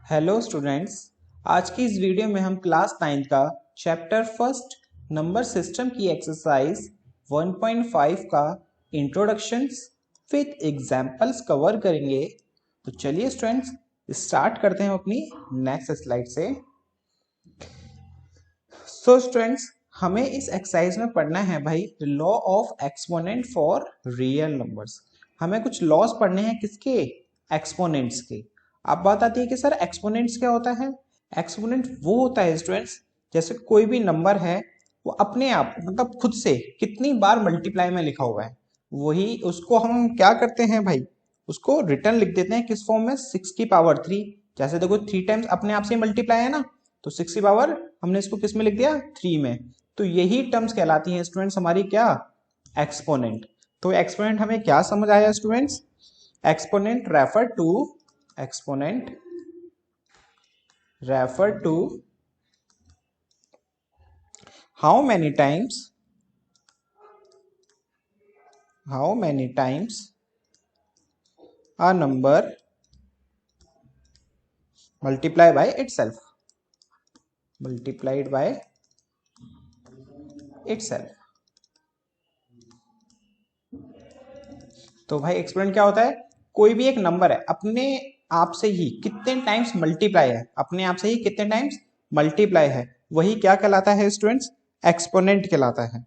Hello students. आज की इस वीडियो में हम क्लास 9 का चैप्टर फर्स्ट नंबर सिस्टम की एक्सरसाइज 1.5 का इंट्रोडक्शंस विद एग्जांपल्स कवर करेंगे। तो चलिए स्टूडेंट्स स्टार्ट करते हैं अपनी नेक्स्ट स्लाइड से। सो स्टूडेंट्स हमें इस एक्सरसाइज में पढ़ना है भाई law of exponent for real numbers. हमें कुछ लॉस पढ़ने हैं किसके? एक्सपोनेंट्स के। अब बात आती है कि सर एक्सपोनेंट्स क्या होता है? एक्सपोनेंट वो होता है स्टूडेंट्स, जैसे कोई भी नंबर है वो अपने आप मतलब खुद से कितनी बार मल्टीप्लाई में लिखा हुआ है, वही उसको हम क्या करते हैं भाई, उसको रिटर्न लिख देते हैं किस फॉर्म में? 6 की पावर 3। जैसे देखो 3 टाइम्स अपने आप से मल्टीप्लाई है ना, तो 6 की पावर हमने इसको किस में लिख दिया? 3 में। तो यही टर्म्स कहलाती हैं स्टूडेंट्स हमारी क्या? एक्सपोनेंट। तो एक्सपोनेंट हमें क्या समझ आया students? Exponent refer to how many times a number multiplied by itself. तो भाई एक्सपोनेंट क्या होता है? कोई भी एक नंबर है अपने आप से ही कितने टाइम्स मल्टीप्लाई है, अपने आप से ही कितने टाइम्स मल्टीप्लाई है, वही क्या कहलाता है स्टूडेंट्स? एक्सपोनेंट कहलाता है।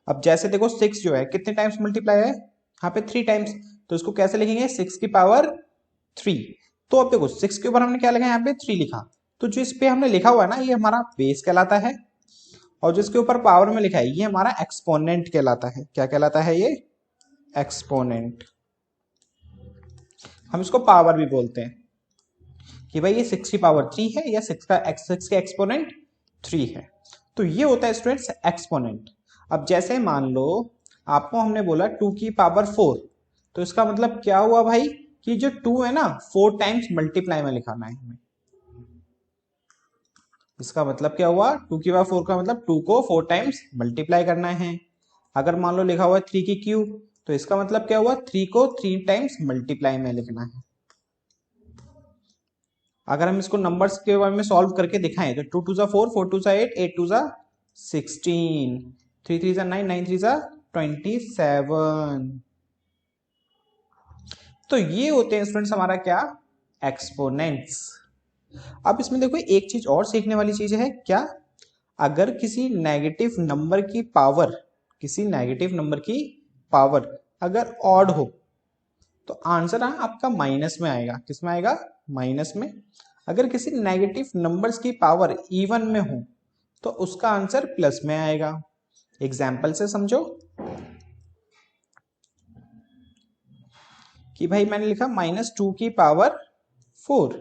अब जैसे देखो 6 जो है कितने टाइम्स मल्टीप्लाई है? यहाँ पे 3 टाइम्स। तो इसको कैसे लिखेंगे? 6 की पावर 3। तो अब देखो 6 के ऊपर हमने क्या लिखा? यहाँ पे 3 लिखा। तो जो इस पे हमने लिखा हुआ है ना, ये हमारा बेस कहलाता है, और जिसके ऊपर पावर में लिखा है ये हमारा एक्सपोनेंट कहलाता है। क्या कहलाता है ये? एक्सपोनेंट। हम इसको पावर भी बोलते हैं कि भाई ये 6 की पावर 3 है या 6 के एक्सपोनेंट 3 है। तो ये होता है स्टूडेंट्स एक्सपोनेंट। अब जैसे मान लो आपको हमने बोला 2 की पावर 4, तो इसका मतलब क्या हुआ भाई कि जो 2 है ना 4 टाइम्स मल्टीप्लाई में लिखाना है हमें। इसका मतलब क्या हुआ? 2 की पावर 4 का मतलब 2 को 4 टाइम्स मल्टीप्लाई करना है। अगर मान लो लिखा हुआ है 3 की क्यूब, तो इसका मतलब क्या हुआ? 3 को 3 टाइम्स मल्टीप्लाई में लिखना है। अगर हम इसको नंबर्स के बारे में सॉल्व करके दिखाएं तो 2 2 जा 4, 4 2 जा 8, 8 2 जा 16, 3 3 जा 9, 9 3 जा 27। तो ये होते हैं स्टूडेंट्स हमारा क्या? एक्सपोनेंट्स। अब इसमें देखो एक चीज और सीखने वाली चीज है क्या? अगर किसी नेगेटिव नंबर की पावर अगर ऑड हो तो आंसर आपका माइनस में आएगा। किस में आएगा? माइनस में। अगर किसी नेगेटिव नंबर्स की पावर इवन में हो तो उसका आंसर प्लस में आएगा। एग्जाम्पल से समझो कि भाई मैंने लिखा -2 की पावर 4,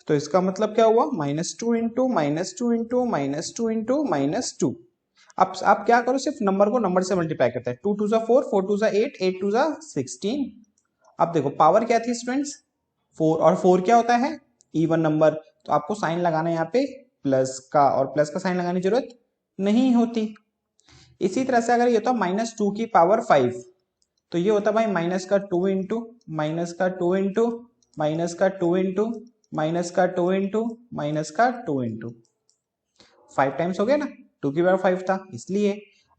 तो इसका मतलब क्या हुआ? -2 इंटू -2 इंटू -2 इंटू -2। अब आप क्या करो, सिर्फ नंबर को नंबर से मल्टीप्लाई करते हैं। 2 2 जा 4, 4 2 जा 8, 8 2 जा 16। अब देखो पावर क्या थी स्टूडेंट्स? 4, और 4 क्या होता है? Even number. तो आपको साइन लगाना है यहाँ पे प्लस का, और प्लस का साइन लगाने की जरूरत नहीं होती। इसी तरह से अगर ये होता -2 की पावर 5, तो ये होता भाई -2 into -2 into -2 into -2 into -2 into 5 times हो गया ना। 2 की पावर 5 था इसलिए।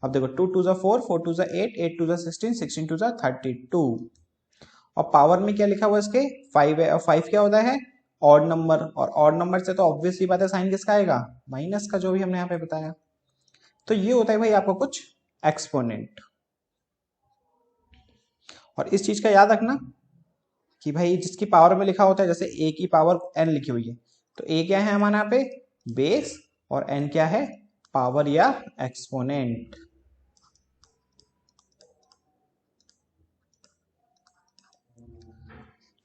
अब देखो 2 2 जा 4, 4 2 जा 8, 8 2 जा 16, 16 2 जा 32। और पावर में क्या लिखा हुआ है इसके? 5 है, और 5 क्या होता है? ऑड नंबर, और ऑड नंबर से तो ऑब्वियसली बात है साइन किसका आएगा? माइनस का, जो भी हमने यहाँ पे बताया। तो ये होता है भाई आपको कुछ एक्सपोनेंट। और इस चीज का याद रखना कि भाई जिसकी पावर में लिखा होता है, जैसे a की पावर n लिखी हुई है, तो a क्या है हमारे यहाँ पे? बेस, और n क्या है? पावर या एक्सपोनेंट।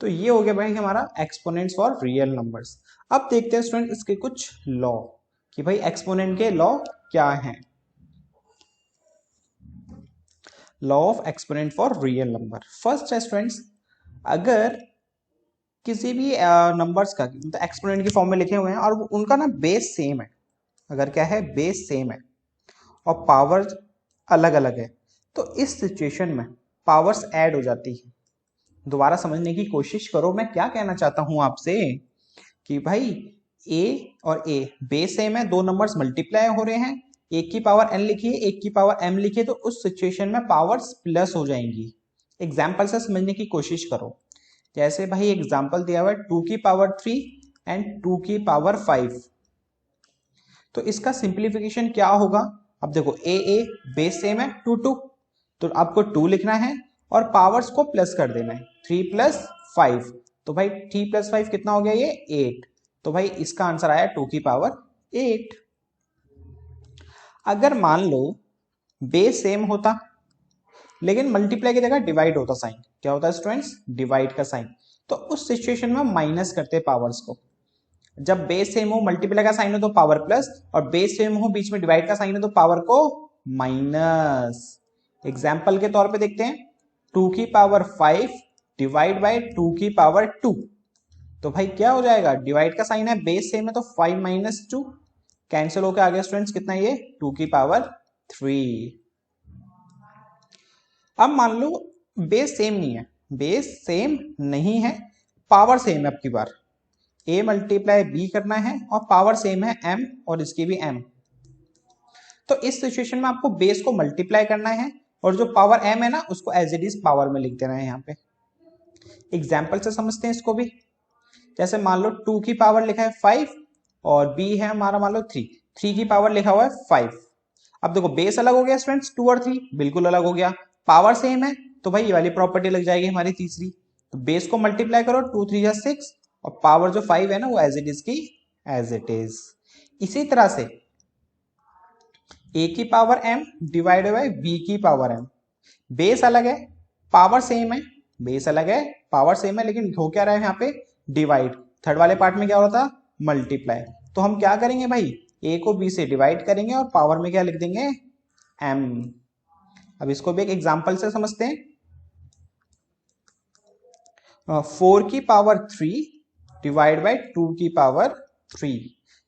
तो ये हो गया भाई हमारा एक्सपोनेंट्स फॉर रियल नंबर्स। अब देखते हैं स्टूडेंट इसके कुछ लॉ कि भाई एक्सपोनेंट के लॉ क्या हैं। Law of exponent for real number. First है स्टूडेंट्स, अगर किसी भी नंबर्स का एक्सपोनेंट की फॉर्म में लिखे हुए हैं और उनका ना बेस सेम है, अगर क्या है? बेस सेम है और पावर्स अलग अलग है, तो इस सिचुएशन में पावर्स ऐड हो जाती है, दोबारा समझने की कोशिश करो, मैं क्या कहना चाहता हूं आपसे कि भाई a और a बेस सेम है, दो नंबर्स मल्टीप्लाई हो रहे हैं, एक की पावर n लिखी है, एक की पावर m लिखी है, तो उस सिचुएशन में पावर्स प्लस हो जाएंगी। एग्जाम्पल से समझने की कोशिश करो। जैसे भाई एग्जाम्पल दिया हुआ है 2 की पावर 3 एंड 2 की पावर 5, तो इसका सिंप्लीफिकेशन क्या होगा? अब देखो ए बेस सेम है 2 2, तो आपको 2 लिखना है और पावर्स को प्लस कर देना है, 3 प्लस 5, तो भाई 3 प्लस 5 कितना हो गया? ये 8, तो भाई इसका आंसर आया 2 की पावर 8। अगर मान लो बेस सेम होता लेकिन मल्टीप्लाई की जगह डिवाइड होता साइन, क्या होता है स्टूडेंट्स? डिवाइड का साइन, तो उस सिचुएशन में माइनस करते पावर्स को। जब बेस सेम हो मल्टीप्लाई का साइन हो तो पावर प्लस, और बेस सेम हो बीच में डिवाइड का साइन हो तो पावर को माइनस। एग्जाम्पल के तौर पे देखते हैं 2 की पावर 5 डिवाइड बाय 2 की पावर 2, तो भाई क्या हो जाएगा? डिवाइड का साइन है, बेस सेम है, तो 5 माइनस 2 कैंसिल होकर आ गया स्टूडेंट्स, कितना? ये 2 की पावर 3। अब मान लो बेस सेम नहीं है, बेस सेम नहीं है, पावर सेम है, अब की बार a मल्टीप्लाई b करना है और पावर सेम है m और इसकी भी m, तो इस सिचुएशन में आपको बेस को मल्टीप्लाई करना है और जो पावर m है ना उसको एज इट इज पावर में लिख देना है। यहाँ पे एग्जाम्पल से समझते हैं इसको भी। जैसे मान लो 2 की पावर लिखा है 5 और b है हमारा मान लो 3 की पावर लिखा हुआ है 5। अब देखो बेस अलग हो गया स्टूडेंट्स, 2 और 3 बिल्कुल अलग हो गया, पावर सेम है, तो भाई ये वाली प्रॉपर्टी लग जाएगी हमारी तीसरी, तो बेस को मल्टीप्लाई करो 2 3 जा 6 और पावर जो 5 है ना वो एज इट इज की एज इट इज। इसी तरह से a की power m divide by b की पावर m, बेस अलग है पावर सेम है, बेस अलग है पावर सेम है, लेकिन हो क्या रहा है यहाँ पे? डिवाइड। थर्ड वाले पार्ट में क्या हो रहा था? मल्टीप्लाई। तो हम क्या करेंगे भाई? a को b से डिवाइड करेंगे और पावर में क्या लिख देंगे? m। अब इसको भी एक एग्जांपल से समझते हैं। 4 की पावर 3 डिवाइड बाय 2 की पावर 3,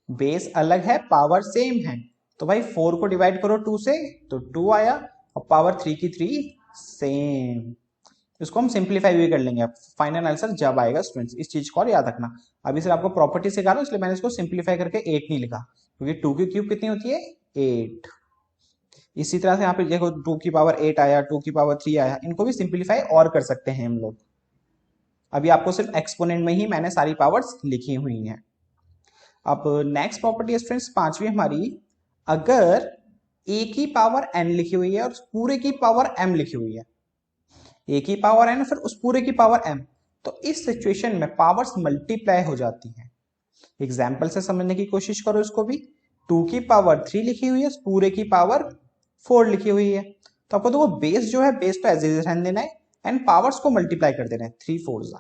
बेस अलग है पावर सेम है, तो भाई 4 को डिवाइड करो 2 से तो 2 आया और पावर 3 की 3 सेम। इसको हम सिंप्लीफाई भी कर लेंगे, फाइनल आंसर जब आएगा स्टूडेंट्स, इस चीज को और याद रखना। अभी सिर्फ आपको प्रॉपर्टी सिखा रहा हूं इसलिए मैंने इसको सिंप्लीफाई करके 8 नहीं लिखा, क्योंकि 2 की क्यूब कितनी होती है? 8। इसी तरह से यहाँ पे देखो 2 की पावर 8 आया, 2 की पावर 3 आया, इनको भी सिंप्लीफाई और कर सकते हैं हम लोग। अभी आपको सिर्फ एक्सपोनेंट में ही मैंने सारी पावर्स लिखी हुई हैं। अब नेक्स्ट प्रॉपर्टी स्टूडेंट्स पांचवी हमारी, अगर a की पावर n लिखी हुई है और उस पूरे की पावर m लिखी हुई है, a की पावर n फिर उस पूरे की पावर m, तो इस सिचुएशन में पावर्स मल्टीप्लाई हो जाती हैं। एग्जाम्पल से समझने की कोशिश करो इसको भी। 2 की पावर 3 लिखी हुई है, पूरे की पावर 4 लिखी हुई है, तो आपको देखो बेस जो है बेस तो एज इट रहने देना है एंड पावर्स को मल्टीप्लाई कर देना है, 3 4 जा,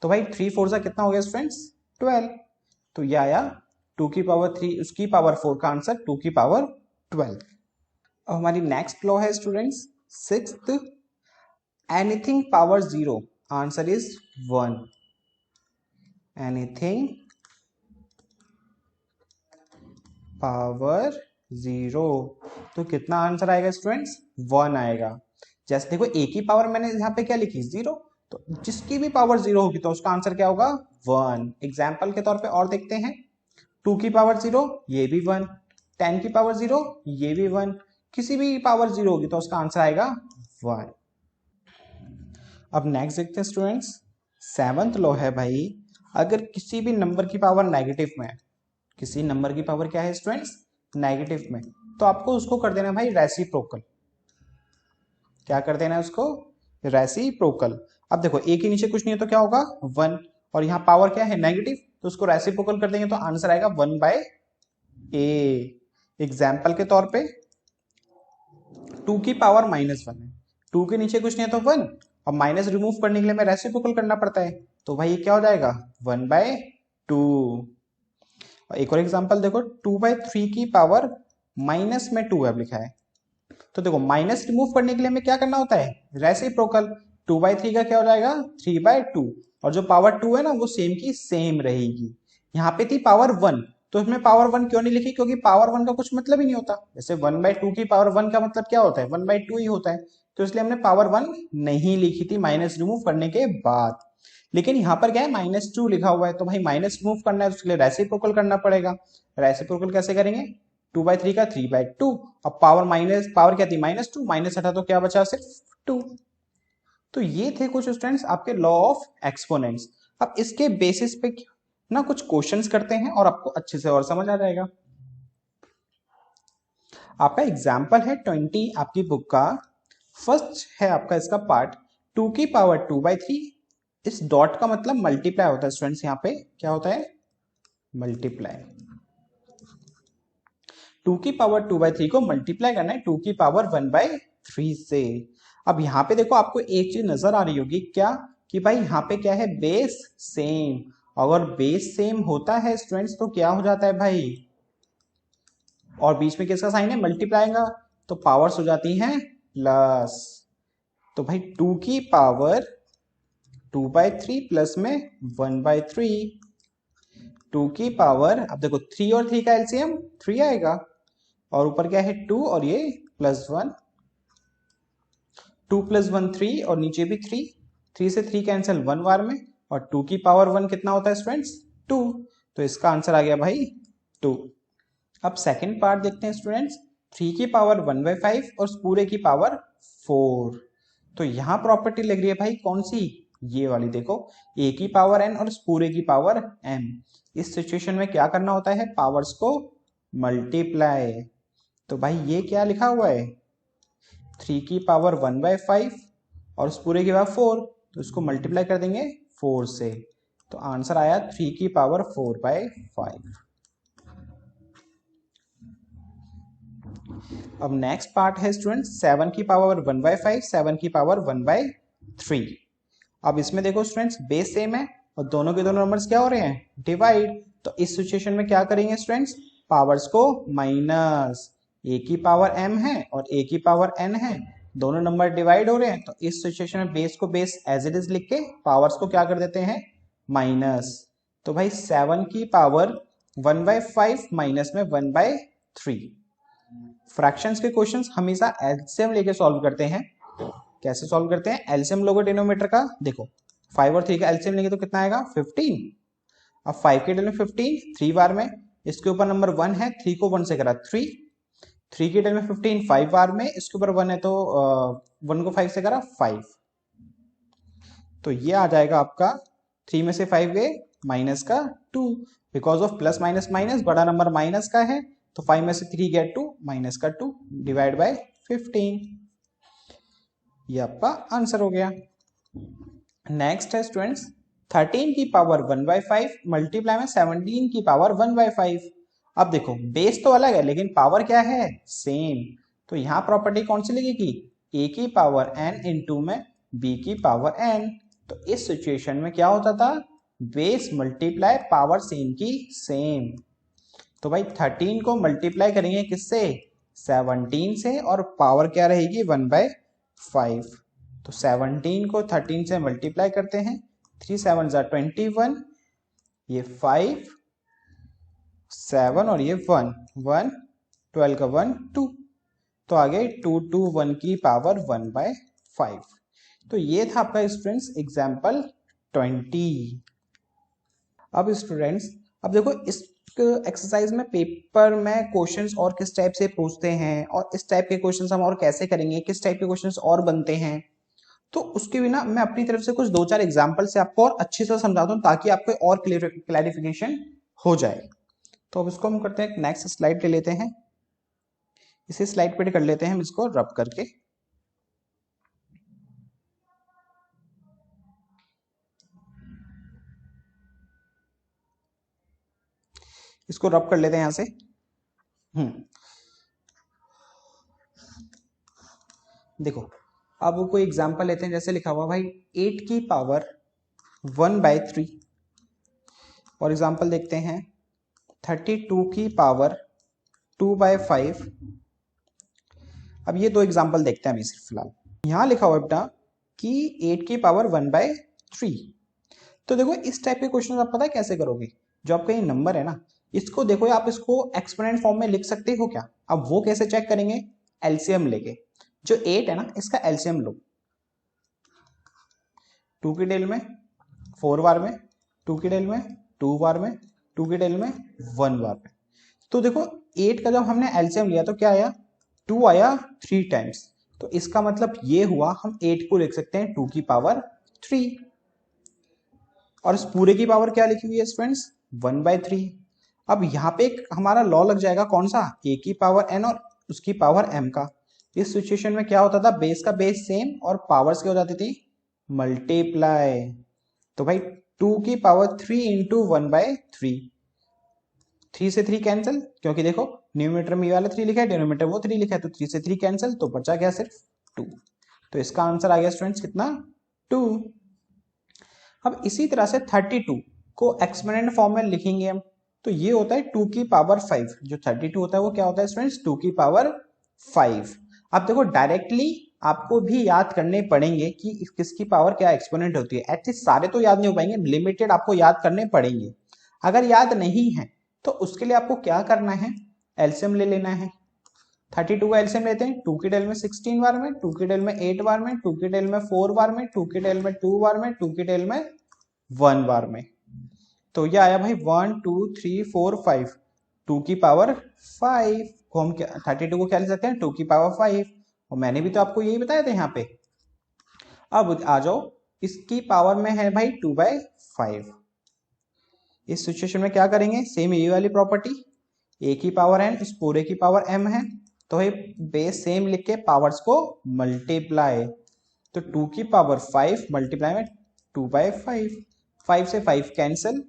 तो भाई 3 4 जा कितना हो गया स्टूडेंट्स? 12। तो ये आया 2 की पावर 3 उसकी पावर 4 का आंसर 2 की पावर 12। अब हमारी नेक्स्ट लॉ है students sixth, anything power 0 answer is 1। Anything power 0, तो कितना आंसर आएगा स्टूडेंट्स? 1 आएगा। जैसे देखो a की पावर मैंने यहाँ पे क्या लिखी? 0, तो जिसकी भी पावर 0 होगी तो उसका आंसर क्या होगा? 1। एग्जाम्पल के तौर पे और देखते हैं, 2 की पावर 0 ये भी 1, 10 की पावर 0 ये भी 1, किसी भी पावर 0 होगी तो उसका आंसर आएगा 1। अब नेक्स्ट देखते हैं स्टूडेंट्स, सेवंथ लॉ है भाई, अगर किसी भी नंबर की पावर नेगेटिव में है, किसी नंबर की पावर क्या है स्टूडेंट्स? नेगेटिव में, तो आपको उसको कर देना भाई रेसिप्रोकल। क्या कर देना है उसको? रेसिप्रोकल। अब देखो a के नीचे कुछ नहीं है तो क्या होगा? 1, और यहाँ पावर क्या है? नेगेटिव, तो उसको रेसिप्रोकल कर देंगे तो आंसर आएगा 1 बाय a। एग्जाम्पल के तौर पे 2 की पावर -1 है, 2 के नीचे कुछ नहीं है तो 1, और माइनस रिमूव करने के लिए मैं रेसिप्रोकल करना पड़ता है, तो भाई ये क्या हो जाएगा? 1 बाय 2। और एक और एग्जांपल देखो, 2 बाय 3 की पावर माइनस में 2 अब लिखा है, तो देखो माइनस रिमूव करने के लिए हमें क्या करना होता है? रेसिप्रोकल। 2 बाय 3 का क्या हो जाएगा? 3 बाय 2, और जो पावर 2 है ना वो सेम की सेम रहेगी। यहाँ पे थी पावर 1, तो इसमें पावर 1 क्यों नहीं लिखी? क्योंकि पावर 1 का कुछ मतलब ही नहीं होता। जैसे 1 बाय 2 की पावर 1 का मतलब क्या होता है? 1 बाय 2 ही होता है, तो इसलिए हमने पावर 1 नहीं लिखी थी माइनस रिमूव करने के बाद। लेकिन यहाँ पर क्या है, -2 लिखा हुआ है, तो भाई माइनस रिमूव करना है तो उसके लिए रेसिप्रोकल करना पड़ेगा। रेसिप्रोकल कैसे करेंगे, 2/3 का 3/2। अब पावर क्या थी, -2, माइनस हटा तो क्या बचा, सिर्फ 2। तो ये थे कुछ स्टूडेंट्स आपके लॉ ऑफ एक्सपोनेंट्स। अब इसके बेसिस पे ना कुछ क्वेश्चंस करते हैं और आपको अच्छे से और समझ आ जाएगा। आपका एग्जाम्पल है 20 आपकी बुक का, फर्स्ट है आपका इसका पार्ट 2 की पावर 2/3। इस डॉट का मतलब मल्टीप्लाई होता है स्टूडेंट्स, यहाँ पे क्या होता है, मल्टीप्लाई। 2 की पावर 2/3 को मल्टीप्लाई करना है 2 की पावर 1/3 से। अब यहाँ पे देखो आपको एक चीज नजर आ रही होगी, क्या कि भाई यहाँ पे क्या है, बेस सेम। अगर बेस सेम होता है स्टूडेंट्स तो क्या हो जाता है भाई, और बीच में किसका साइन है, मल्टीप्लाई का, तो पावर्स हो जाती हैं प्लस। तो भाई 2 की पावर 2/3 प्लस में 1/3, 2 की पावर, अब देखो 3 और 3 का एलसीएम 3 आएगा, और ऊपर क्या है 2 और ये +1, 2 + 1 3, और नीचे भी 3 से 3 कैंसिल 1 बार में, और 2 की पावर 1 कितना होता है स्टूडेंट्स, 2। तो इसका आंसर आ गया भाई 2। अब सेकंड पार्ट देखते हैं स्टूडेंट्स, 3 की पावर 1/5 और पूरे की पावर 4। तो यहाँ प्रॉपर्टी लग रही है भाई कौन सी, ये वाली, देखो a की पावर n और पूरे की पावर m। इस सिचुएशन में क्या करना होता है, पावर्स को मल्टीप्लाई। तो भाई ये क्या लिखा हुआ है, 3 की पावर 1/5 और उस पूरे की पावर 4, तो इसको मल्टीप्लाई कर देंगे 4 से, तो आंसर आया 3 की पावर 4/5। अब नेक्स्ट पार्ट है स्टूडेंट 7 की पावर 1/5, 7 की पावर 1/3। अब इसमें देखो स्टूडेंट्स बेस सेम है और दोनों के दोनों नंबर्स क्या हो रहे हैं, डिवाइड। तो इस सिचुएशन में क्या करेंगे स्टूडेंट्स, पावर्स को माइनस, a की पावर m है और a की पावर n है, दोनों नंबर डिवाइड हो रहे हैं, तो इस सिचुएशन में बेस को बेस एज इट इज लिख के पावर्स को क्या कर देते हैं, माइनस। तो भाई 7 की पावर 1/5 माइनस में 1/3। फ्रैक्शंस के क्वेश्चंस हमेशा एलसीएम लेके सॉल्व करते हैं। कैसे सॉल्व करते हैं, एलसीएम लोगे डिनोमिनेटर का, देखो 5 और 3 का एलसीएम लेंगे तो कितना आएगा, 15। अब 5 के डेल में 15 3 बार में, इसके ऊपर नंबर 1 है, 3 को 1 से करा 3, 3 के डेल में 15 5 बार में, इसके ऊपर 1 है तो 1 को 5 से करा 5। तो ये आ जाएगा आपका 3 में से 5 गए माइनस का 2, because of plus minus minus, बड़ा नंबर माइनस का है, तो 5 में से 3 गया 2, माइनस का 2 डिवाइड बाय 15। ये आपका आंसर हो गया। नेक्स्ट है स्टूडेंट्स 13 की पावर 1/5 मल्टीप्लाई में 17 की पावर 1/5। अब देखो बेस तो अलग है लेकिन पावर क्या है, सेम। तो यहाँ प्रॉपर्टी कौन सी लगेगी, a की पावर n इंटू में b की पावर n। तो इस सिचुएशन में क्या होता था, बेस मल्टीप्लाई पावर सेम की सेम। तो भाई 13 को मल्टीप्लाई करेंगे किससे, 17 से, और पावर क्या रहेगी 1/5। तो 17 को 13 से मल्टीप्लाई करते हैं, 3 7 ज़ा 21, ये 5 7 और ये 1 1, 12 का 1 2, तो आगे 2 2 1 की पावर 1/5। तो ये था आपका स्टूडेंट्स एग्जाम्पल 20। अब स्टूडेंट्स अब देखो इस एक्सरसाइज में पेपर में क्वेश्चंस और किस टाइप से पूछते हैं, और इस टाइप के क्वेश्चंस हम और कैसे करेंगे, किस टाइप के क्वेश्चंस और बनते हैं, तो उसके बिना मैं अपनी तरफ से कुछ 2-4 एग्जांपल से आपको और अच्छे से समझाता हूं ताकि आपको और क्लैरिफिकेशन हो जाए। तो अब इसको हम करते हैं, नेक्स्ट स्लाइड ले लेते हैं, इसी स्लाइड पे कर लेते हैं हम इसको रब करके। इसको रब कर लेते हैं यहां से। देखो अब कोई एग्जांपल लेते हैं, जैसे लिखा हुआ भाई 8 की पावर 1/3, और एग्जांपल देखते हैं 32 की पावर 2/5। अब ये दो एग्जांपल देखते हैं अभी सिर्फ फिलहाल। यहां लिखा हुआ बेटा कि 8 की पावर 1/3। तो देखो इस टाइप के क्वेश्चन आप पता है कैसे करोगे, जो आपका ये नंबर है ना, इसको देखो आप इसको एक्सपोनेंट फॉर्म में लिख सकते हो क्या। अब वो कैसे चेक करेंगे, एलसीएम लेके। जो 8 है ना, इसका एलसीएम लो। 2 की डेल में 4 बार में, 2 की डेल में 2 बार में, 2 की डेल में 1 बार में। तो देखो 8 का जब हमने एलसीएम लिया तो क्या आया, 2 आया 3 टाइम्स। तो इसका मतलब ये हुआ हम 8 को लिख सकते हैं 2 की पावर 3। और इस पूरे की पावर क्या लिखी हुई है फ्रेंड्स, 1/3। अब यहाँ पे एक हमारा लॉ लग जाएगा, कौन सा, a की पावर n और उसकी पावर m का। इस सिचुएशन में क्या होता था, बेस का बेस सेम और पावर्स क्या हो जाती थी, मल्टीप्लाई। तो भाई 2 की पावर 3 इंटू 1/3, 3 से 3 कैंसिल, क्योंकि देखो न्यूमरेटर में ये वाला 3 लिखा है, डिनोमिनेटर वो 3 लिखा है, तो 3 से 3 कैंसिल, तो बचा क्या, सिर्फ 2। तो इसका आंसर आ गया स्टूडेंट्स कितना, 2। अब इसी तरह से 32 को एक्सपोनेंट फॉर्म में लिखेंगे हम, तो ये होता है 2 की पावर 5। जो 32 होता है वो क्या होता है स्टूडेंट्स, 2 की पावर 5। अब देखो डायरेक्टली आपको भी याद करने पड़ेंगे कि किसकी पावर क्या एक्सपोनेंट होती है। एटलीस्ट सारे तो याद नहीं हो पाएंगे, लिमिटेड आपको याद करने पड़ेंगे। अगर याद नहीं है तो उसके लिए आपको क्या करना है, एलसीएम ले लेना है। 32 का एलसीएम लेते हैं, 2 की डेल में 16 बार में, 2 की डेल में 8 बार में, 2 की डेल में 4 बार में, 2 की डेल में 2 बार में, 2 की डेल में 1 बार में। तो ये आया भाई 1 2 3 4 5, 2 की पावर 5 को हम 32 को क्या लिख सकते हैं, 2 की पावर 5। और मैंने भी तो आपको यही बताया था यहाँ पे। अब आ जाओ, इसकी पावर में है भाई 2/5। इस सिचुएशन में क्या करेंगे, सेम ये वाली प्रॉपर्टी, a की पावर n इस पूरे की पावर m है, तो भाई बेस सेम लिख के पावर्स को मल्टीप्लाई। तो 2 की पावर 5 मल्टीप्लाई में 2/5, 5 से 5 कैंसिल,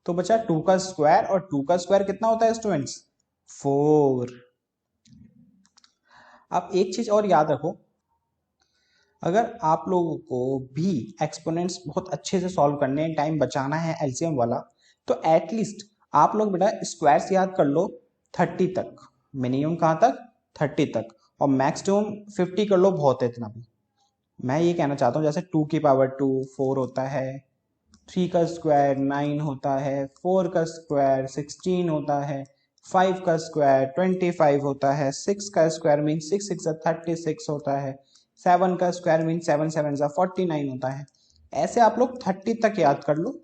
तो बचा 2 का स्क्वायर, और 2 का स्क्वायर कितना होता है स्टूडेंट्स, 4। अब एक चीज और याद रखो, अगर आप लोगों को भी एक्सपोनेंट्स बहुत अच्छे से सॉल्व करने हैं, टाइम बचाना है एलसीएम वाला, तो एटलीस्ट आप लोग बेटा स्क्वायर्स याद कर लो 30 तक। मिनिमम कहाँ तक, 30 तक, और मैक्सिमम 50 कर लो, बहुत है इतना भी। मैं ये कहना चाहता हूँ, जैसे 2 की पावर 2 4 होता है, 3 का स्क्वायर 9 होता है, 4 का स्क्वायर 16 होता है, 5 का स्क्वायर 25 होता है, 6 का स्क्वायर मीन 6 6 36 होता है, 7 का स्क्वायर मीन 7 7 49 होता है। ऐसे आप लोग 30 तक याद कर लो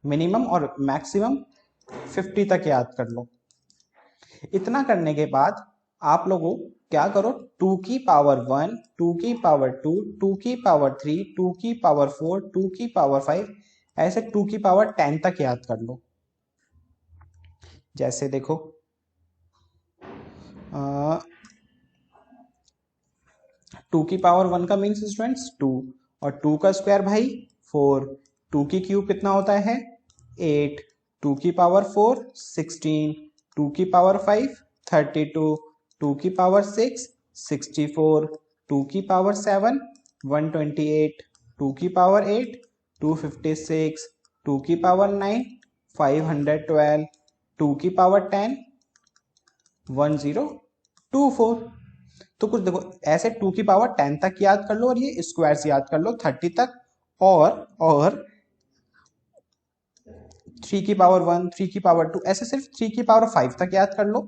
मिनिमम, और मैक्सिमम 50 तक याद कर लो। इतना करने के बाद आप लोगों क्या करो, 2 की पावर 1, 2 की पावर 2, 2 की पावर 3, 2 की पावर 4, 2 की पावर 5, ऐसे 2 की पावर 10 तक याद कर लो। जैसे देखो 2 की पावर 1 का मीन्स स्टूडेंट्स 2, और 2 का स्क्वायर भाई 4, 2 की क्यूब कितना होता है 8, 2 की पावर 4 16, 2 की पावर 5 32, 2 की पावर 6 64, 2 की पावर 7 128, 2 की पावर 8 256, 2 की पावर 9 512, 2 की पावर 10 1024। तो कुछ देखो ऐसे 2 की पावर 10 तक याद कर लो, और ये स्क्वायर्स याद कर लो 30 तक, और 3 की पावर 1, 3 की पावर 2, ऐसे सिर्फ 3 की पावर 5 तक याद कर लो।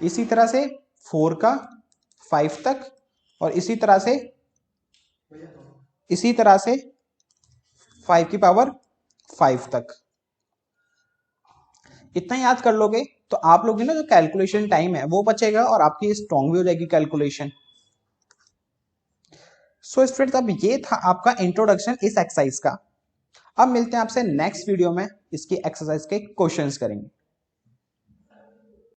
इसी तरह से 4 का 5 तक, और इसी तरह से 5 की पावर 5 तक। इतना याद कर लोगे तो आप लोग ना जो कैलकुलेशन टाइम है वो बचेगा, और आपकी स्ट्रांग भी हो जाएगी कैलकुलेशन। सो स्टूडेंट्स, अब ये था आपका इंट्रोडक्शन इस एक्सरसाइज का। अब मिलते हैं आपसे नेक्स्ट वीडियो में, इसकी एक्सरसाइज के क्वेश्चंस करेंगे।